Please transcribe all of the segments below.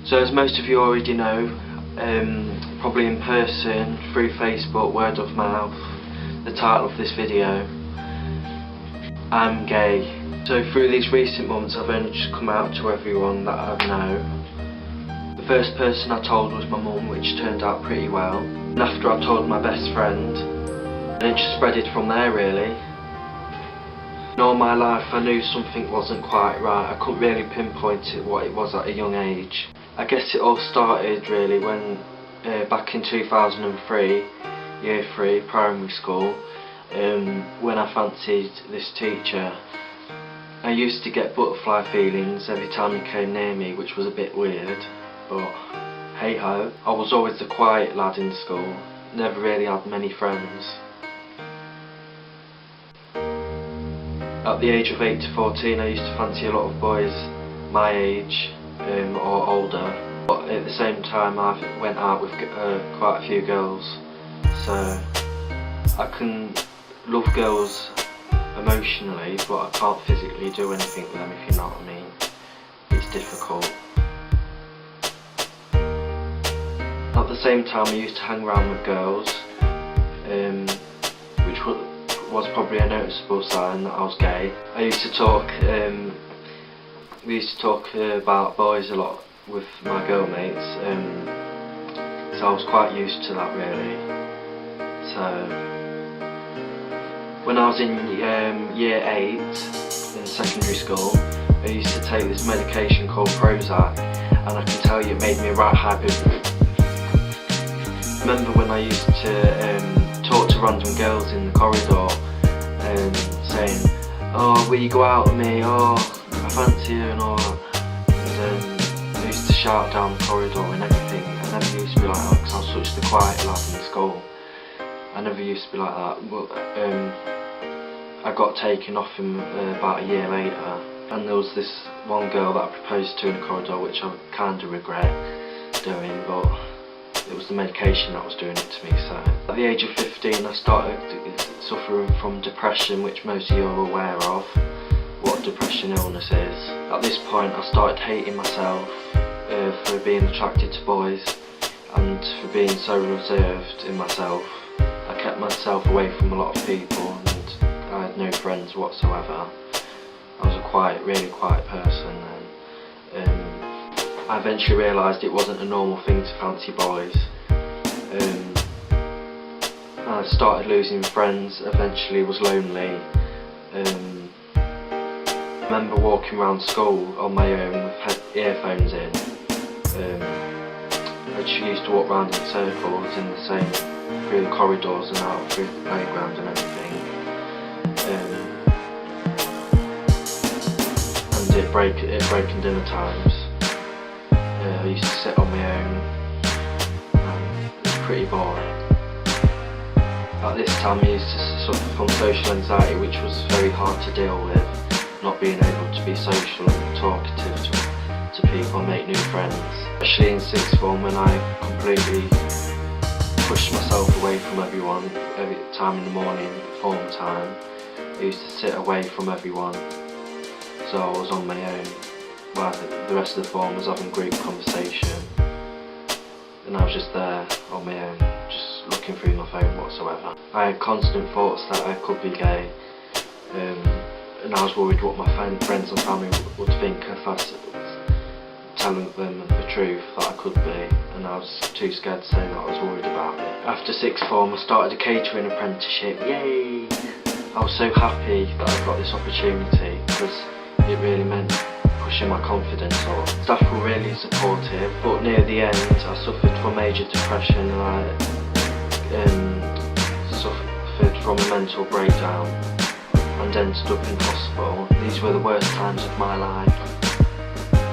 So as most of you already know, probably in person, through Facebook, word of mouth, the title of this video, I'm gay. So through these recent months I've only just come out to everyone that I know. The first person I told was my mum, which turned out pretty well. And after I told my best friend, and it just spreaded from there really. In all my life I knew something wasn't quite right. I couldn't really pinpoint what it was at a young age. I guess it all started really when back in 2003, year 3, primary school, when I fancied this teacher. I used to get butterfly feelings every time he came near me, which was a bit weird, but hey ho. I was always the quiet lad in school, never really had many friends. At the age of 8 to 14 I used to fancy a lot of boys my age or older, but at the same time I went out with quite a few girls, so I can love girls emotionally but I can't physically do anything with them, if you know what I mean. It's difficult. At the same time I used to hang around with girls, which was probably a noticeable sign that I was gay. I used to talk, we used to talk about boys a lot with my girl mates, so I was quite used to that really. So when I was in year 8 in secondary school, I used to take this medication called Prozac, and I can tell you it made me a right hybrid. I remember when I used to talk to random girls in the corridor saying, oh, will you go out with me, oh, I fancy you and all that. And I used to shout down the corridor and everything. I never used to be like that because I was such the quiet lad in school. I never used to be like that. But I got taken off him about a year later, and there was this one girl that I proposed to in the corridor, which I kind of regret doing, but it was the medication that was doing it to me. So at the age of 15 I started suffering from depression, which most of you are aware of what depression illness is. At this point I started hating myself for being attracted to boys and for being so reserved in myself. I kept myself away from a lot of people and I had no friends whatsoever. I was a really quiet person then. I eventually realised it wasn't a normal thing to fancy boys. I started losing friends, eventually was lonely. I remember walking around school on my own with earphones in. I just used to walk around in circles in the same, through the corridors and out through the playground and everything. And at breaking dinner times, I used to sit on my own, and it was pretty boring. At this time I used to suffer from social anxiety, which was very hard to deal with, not being able to be social and talkative to people and make new friends. Especially in sixth form when I completely pushed myself away from everyone. Every time in the morning, form time, I used to sit away from everyone, so I was on my own, while the rest of the form was having group conversation, and I was just there on my own, just looking through my phone whatsoever. I had constant thoughts that I could be gay, and I was worried what my friends and family would think if I was telling them the truth that I could be, and I was too scared to say that I was worried about it. After sixth form I started a catering apprenticeship, yay! I was so happy that I got this opportunity because it really meant pushing my confidence up. Staff were really supportive, but near the end I suffered from major depression and I suffered from a mental breakdown and ended up in hospital. These were the worst times of my life,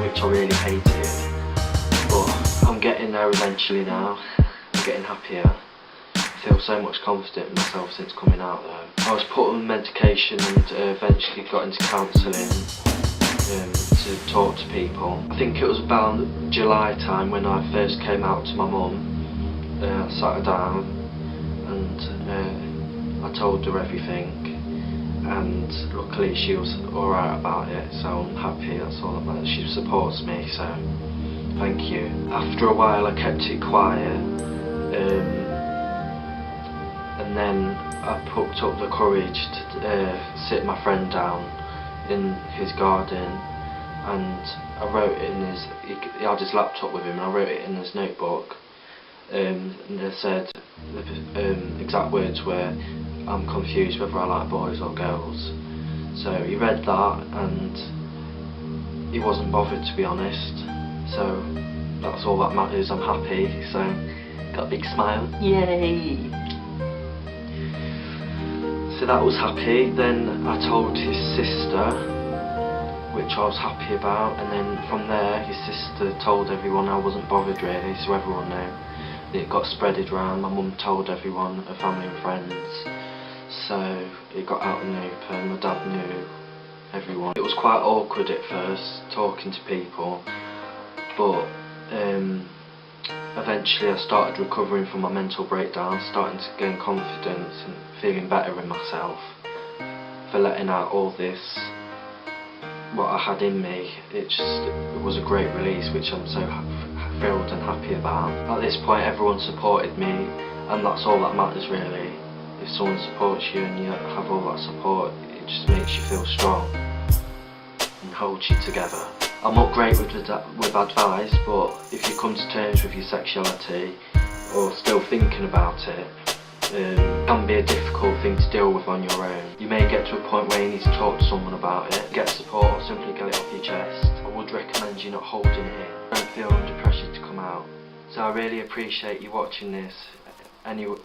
which I really hated, but I'm getting there eventually now. I'm getting happier. I feel so much confident in myself since coming out though. I was put on medication and eventually got into counselling to talk to people. I think it was about July time when I first came out to my mum. I sat her down and I told her everything, and luckily she was alright about it, so I'm happy. That's all that matters. She supports me, so Thank you. After a while I kept it quiet, and then I picked up the courage to sit my friend down in his garden, and I wrote it in his, he had his laptop with him, and I wrote it in his notebook, and I said, the exact words were, "I'm confused whether I like boys or girls." So he read that and he wasn't bothered, to be honest, so that's all that matters. I'm happy, so got a big smile, yay! So that was happy. Then I told his sister, which I was happy about, and then from there his sister told everyone. I wasn't bothered really, so everyone knew. It got spreaded around. My mum told everyone, her family and friends, so it got out in the open. My dad knew, everyone. It was quite awkward at first, talking to people, but eventually I started recovering from my mental breakdown, starting to gain confidence and feeling better in myself for letting out all this, what I had in me. It was a great release, which I'm so thrilled and happy about. At this point everyone supported me, and that's all that matters really. If someone supports you and you have all that support, it just makes you feel strong and holds you together. I'm not great with advice, but if you come to terms with your sexuality or still thinking about it, it can be a difficult thing to deal with on your own. You may get to a point where you need to talk to someone about it. Get support, or simply get it off your chest. I would recommend you not holding it in. Don't feel under pressure to come out. So I really appreciate you watching this,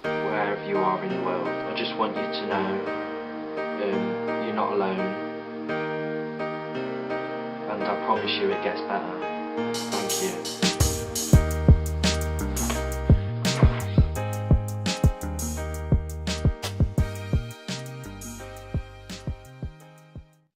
wherever you are in the world. I just want you to know you're not alone, and I promise you it gets better.